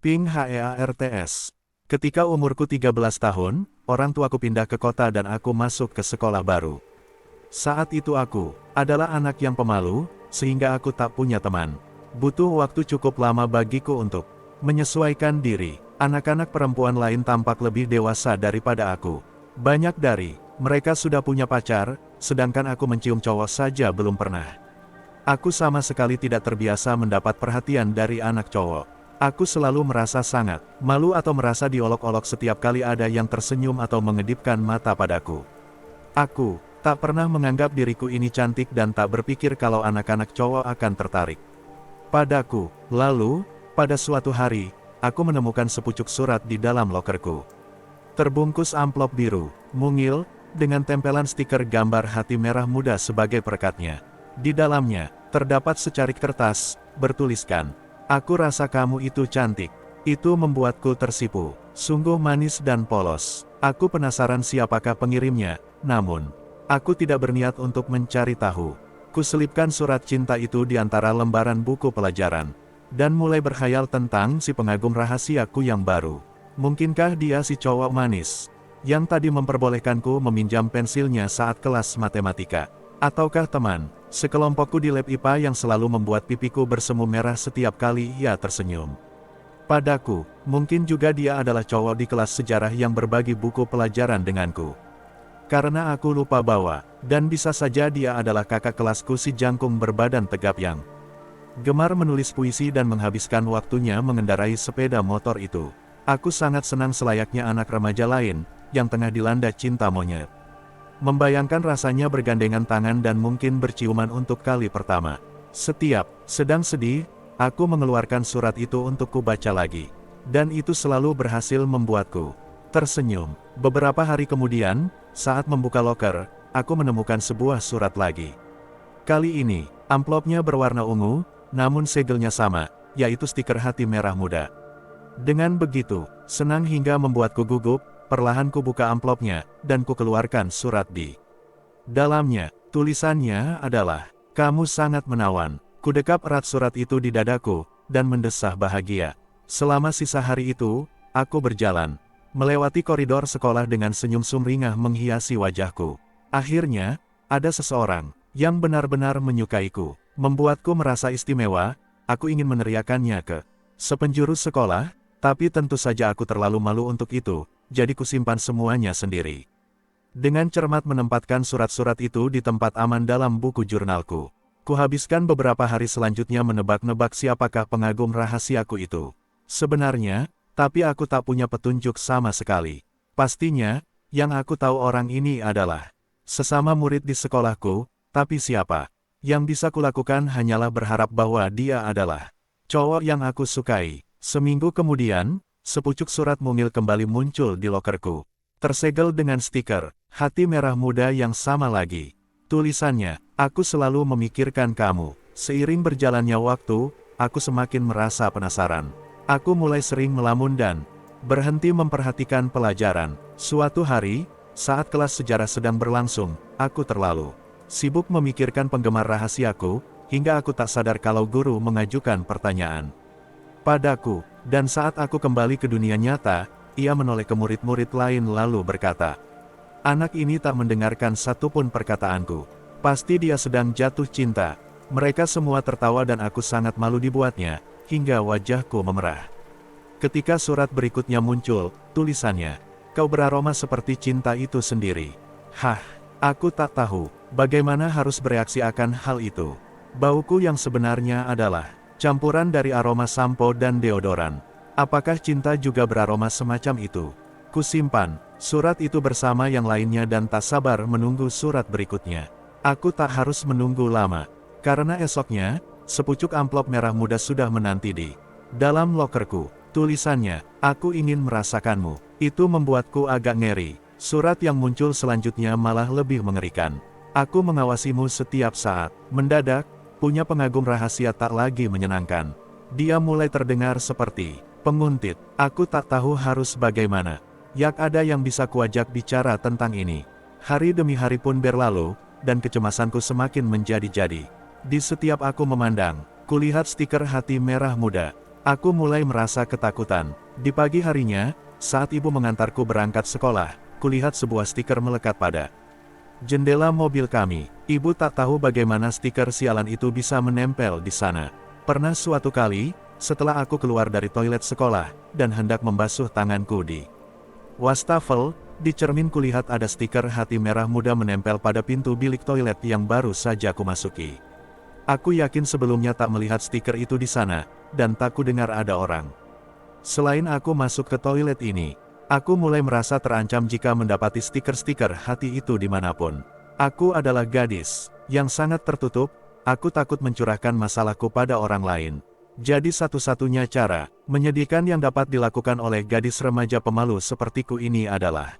Ping Hearts. Ketika umurku 13 tahun, orang tuaku pindah ke kota dan aku masuk ke sekolah baru. Saat itu aku adalah anak yang pemalu, sehingga aku tak punya teman. Butuh waktu cukup lama bagiku untuk menyesuaikan diri. Anak-anak perempuan lain tampak lebih dewasa daripada aku. Banyak dari mereka sudah punya pacar, sedangkan aku mencium cowok saja belum pernah. Aku sama sekali tidak terbiasa mendapat perhatian dari anak cowok. Aku selalu merasa sangat malu atau merasa diolok-olok setiap kali ada yang tersenyum atau mengedipkan mata padaku. Aku tak pernah menganggap diriku ini cantik dan tak berpikir kalau anak-anak cowok akan tertarik padaku. Lalu, pada suatu hari, aku menemukan sepucuk surat di dalam lokerku. Terbungkus amplop biru, mungil, dengan tempelan stiker gambar hati merah muda sebagai perekatnya. Di dalamnya, terdapat secarik kertas, bertuliskan, "Aku rasa kamu itu cantik." Itu membuatku tersipu. Sungguh manis dan polos. Aku penasaran siapakah pengirimnya, namun aku tidak berniat untuk mencari tahu. Kuselipkan surat cinta itu di antara lembaran buku pelajaran, dan mulai berkhayal tentang si pengagum rahasiaku yang baru. Mungkinkah dia si cowok manis yang tadi memperbolehkanku meminjam pensilnya saat kelas matematika? Ataukah teman sekelompokku di lab IPA yang selalu membuat pipiku bersemu merah setiap kali ia tersenyum padaku? Mungkin juga dia adalah cowok di kelas sejarah yang berbagi buku pelajaran denganku. Karena aku lupa bawa, dan bisa saja dia adalah kakak kelasku si jangkung berbadan tegap yang gemar menulis puisi dan menghabiskan waktunya mengendarai sepeda motor itu. Aku sangat senang selayaknya anak remaja lain, yang tengah dilanda cinta monyet. Membayangkan rasanya bergandengan tangan dan mungkin berciuman untuk kali pertama. Setiap sedang sedih, aku mengeluarkan surat itu untuk kubaca lagi. Dan itu selalu berhasil membuatku tersenyum. Beberapa hari kemudian, saat membuka loker, aku menemukan sebuah surat lagi. Kali ini, amplopnya berwarna ungu, namun segelnya sama, yaitu stiker hati merah muda. Dengan begitu, senang hingga membuatku gugup. Perlahan ku buka amplopnya, dan ku keluarkan surat di dalamnya. Tulisannya adalah, "Kamu sangat menawan." Ku dekap erat surat itu di dadaku, dan mendesah bahagia. Selama sisa hari itu, aku berjalan melewati koridor sekolah dengan senyum sumringah menghiasi wajahku. Akhirnya, ada seseorang yang benar-benar menyukaiku, membuatku merasa istimewa. Aku ingin meneriakannya ke sepenjuru sekolah, tapi tentu saja aku terlalu malu untuk itu. Jadi kusimpan semuanya sendiri. Dengan cermat menempatkan surat-surat itu di tempat aman dalam buku jurnalku. Kuhabiskan beberapa hari selanjutnya menebak-nebak siapakah pengagum rahasiaku itu. Sebenarnya, tapi aku tak punya petunjuk sama sekali. Pastinya, yang aku tahu orang ini adalah sesama murid di sekolahku, tapi siapa? Yang bisa kulakukan hanyalah berharap bahwa dia adalah cowok yang aku sukai. Seminggu kemudian, sepucuk surat mungil kembali muncul di lokerku. Tersegel dengan stiker hati merah muda yang sama lagi. Tulisannya, "Aku selalu memikirkan kamu." Seiring berjalannya waktu, aku semakin merasa penasaran. Aku mulai sering melamun dan berhenti memperhatikan pelajaran. Suatu hari, saat kelas sejarah sedang berlangsung, aku terlalu sibuk memikirkan penggemar rahasiaku, hingga aku tak sadar kalau guru mengajukan pertanyaan padaku. Dan saat aku kembali ke dunia nyata, ia menoleh ke murid-murid lain lalu berkata, "Anak ini tak mendengarkan satupun perkataanku. Pasti dia sedang jatuh cinta." Mereka semua tertawa dan aku sangat malu dibuatnya, hingga wajahku memerah. Ketika surat berikutnya muncul, tulisannya, "Kau beraroma seperti cinta itu sendiri." Hah, aku tak tahu bagaimana harus bereaksi akan hal itu. Bauku yang sebenarnya adalah campuran dari aroma sampo dan deodoran. Apakah cinta juga beraroma semacam itu? Kusimpan surat itu bersama yang lainnya dan tak sabar menunggu surat berikutnya. Aku tak harus menunggu lama, karena esoknya, sepucuk amplop merah muda sudah menanti di dalam lokerku. Tulisannya, "Aku ingin merasakanmu." Itu membuatku agak ngeri. Surat yang muncul selanjutnya malah lebih mengerikan. "Aku mengawasimu setiap saat." Mendadak, punya pengagum rahasia tak lagi menyenangkan. Dia mulai terdengar seperti penguntit. Aku tak tahu harus bagaimana. Yak ada yang bisa kuajak bicara tentang ini. Hari demi hari pun berlalu, dan kecemasanku semakin menjadi-jadi. Di setiap aku memandang, kulihat stiker hati merah muda. Aku mulai merasa ketakutan. Di pagi harinya, saat ibu mengantarku berangkat sekolah, kulihat sebuah stiker melekat pada jendela mobil kami. Ibu tak tahu bagaimana stiker sialan itu bisa menempel di sana. Pernah suatu kali, setelah aku keluar dari toilet sekolah, dan hendak membasuh tanganku di wastafel, di cermin kulihat ada stiker hati merah muda menempel pada pintu bilik toilet yang baru saja aku masuki. Aku yakin sebelumnya tak melihat stiker itu di sana, dan tak kudengar ada orang. Selain aku masuk ke toilet ini, aku mulai merasa terancam jika mendapati stiker-stiker hati itu dimanapun. Aku adalah gadis, yang sangat tertutup, aku takut mencurahkan masalahku pada orang lain. Jadi satu-satunya cara, menyedihkan yang dapat dilakukan oleh gadis remaja pemalu sepertiku ini adalah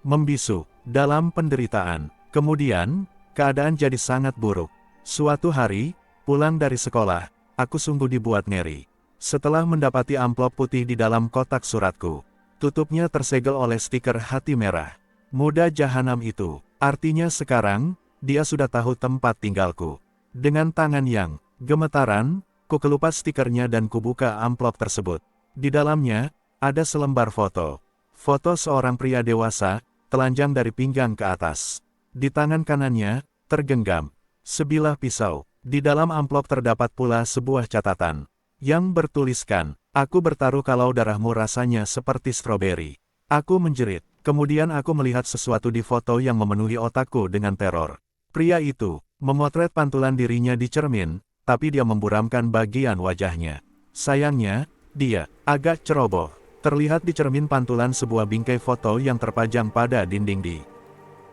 membisu, dalam penderitaan. Kemudian, keadaan jadi sangat buruk. Suatu hari, pulang dari sekolah, aku sungguh dibuat ngeri. Setelah mendapati amplop putih di dalam kotak suratku, tutupnya tersegel oleh stiker hati merah. Muda jahanam itu, artinya sekarang, dia sudah tahu tempat tinggalku. Dengan tangan yang gemetaran, ku kelupas stikernya dan kubuka amplop tersebut. Di dalamnya, ada selembar foto. Foto seorang pria dewasa, telanjang dari pinggang ke atas. Di tangan kanannya, tergenggam sebilah pisau. Di dalam amplop terdapat pula sebuah catatan yang bertuliskan, "Aku bertaruh kalau darahmu rasanya seperti stroberi." Aku menjerit. Kemudian aku melihat sesuatu di foto yang memenuhi otakku dengan teror. Pria itu memotret pantulan dirinya di cermin, tapi dia memburamkan bagian wajahnya. Sayangnya, dia agak ceroboh. Terlihat di cermin pantulan sebuah bingkai foto yang terpajang pada dinding di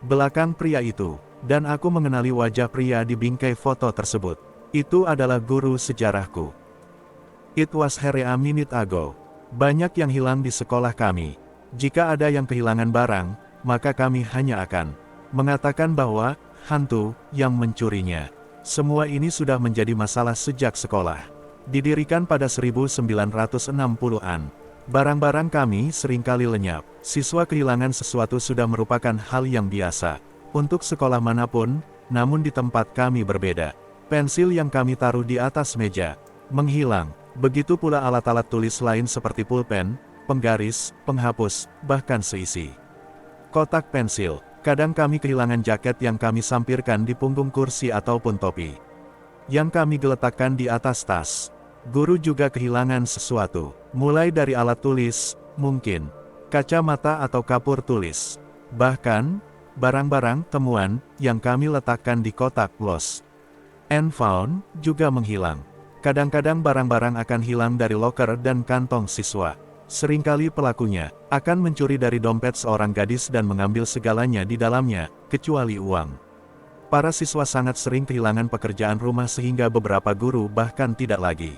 belakang pria itu. Dan aku mengenali wajah pria di bingkai foto tersebut. Itu adalah guru sejarahku. It was here a minute ago. Banyak yang hilang di sekolah kami. Jika ada yang kehilangan barang, maka kami hanya akan mengatakan bahwa hantu yang mencurinya. Semua ini sudah menjadi masalah sejak sekolah didirikan pada 1960-an. Barang-barang kami seringkali lenyap. Siswa kehilangan sesuatu sudah merupakan hal yang biasa untuk sekolah manapun, namun di tempat kami berbeda. Pensil yang kami taruh di atas meja menghilang. Begitu pula alat-alat tulis lain seperti pulpen, penggaris, penghapus, bahkan seisi kotak pensil. Kadang kami kehilangan jaket yang kami sampirkan di punggung kursi ataupun topi yang kami geletakkan di atas tas. Guru juga kehilangan sesuatu, mulai dari alat tulis, mungkin kacamata atau kapur tulis, bahkan barang-barang temuan yang kami letakkan di kotak lost and found juga menghilang. Kadang-kadang barang-barang akan hilang dari loker dan kantong siswa. Seringkali pelakunya akan mencuri dari dompet seorang gadis dan mengambil segalanya di dalamnya, kecuali uang. Para siswa sangat sering kehilangan pekerjaan rumah sehingga beberapa guru bahkan tidak lagi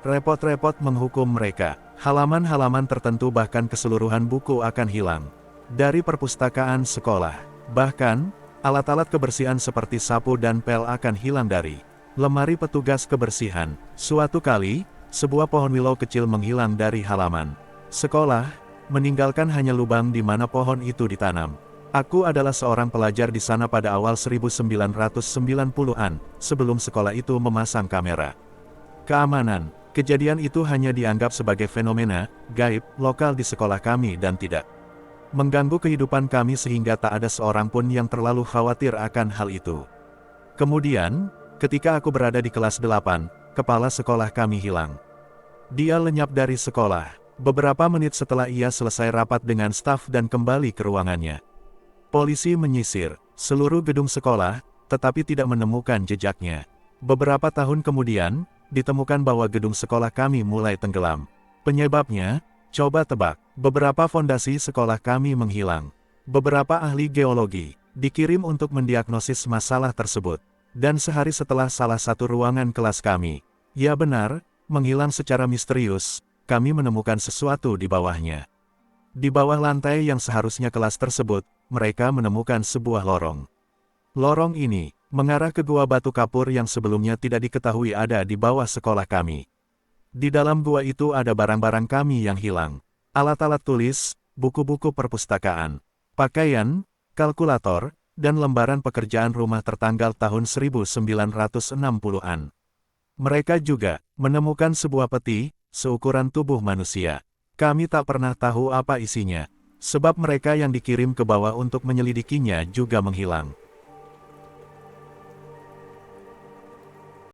repot-repot menghukum mereka. Halaman-halaman tertentu bahkan keseluruhan buku akan hilang dari perpustakaan sekolah. Bahkan, alat-alat kebersihan seperti sapu dan pel akan hilang dari lemari petugas kebersihan. Suatu kali, sebuah pohon willow kecil menghilang dari halaman sekolah, meninggalkan hanya lubang di mana pohon itu ditanam. Aku adalah seorang pelajar di sana pada awal 1990-an, sebelum sekolah itu memasang kamera keamanan. Kejadian itu hanya dianggap sebagai fenomena gaib lokal di sekolah kami dan tidak mengganggu kehidupan kami sehingga tak ada seorang pun yang terlalu khawatir akan hal itu. Kemudian, ketika aku berada di kelas 8, kepala sekolah kami hilang. Dia lenyap dari sekolah beberapa menit setelah ia selesai rapat dengan staf dan kembali ke ruangannya. Polisi menyisir seluruh gedung sekolah, tetapi tidak menemukan jejaknya. Beberapa tahun kemudian, ditemukan bahwa gedung sekolah kami mulai tenggelam. Penyebabnya, coba tebak, beberapa fondasi sekolah kami menghilang. Beberapa ahli geologi dikirim untuk mendiagnosis masalah tersebut. Dan sehari setelah salah satu ruangan kelas kami, ya benar, menghilang secara misterius, kami menemukan sesuatu di bawahnya. Di bawah lantai yang seharusnya kelas tersebut, mereka menemukan sebuah lorong. Lorong ini mengarah ke gua batu kapur yang sebelumnya tidak diketahui ada di bawah sekolah kami. Di dalam gua itu ada barang-barang kami yang hilang. Alat-alat tulis, buku-buku perpustakaan, pakaian, kalkulator, dan lembaran pekerjaan rumah tertanggal tahun 1960-an. Mereka juga menemukan sebuah peti seukuran tubuh manusia. Kami tak pernah tahu apa isinya, sebab mereka yang dikirim ke bawah untuk menyelidikinya juga menghilang.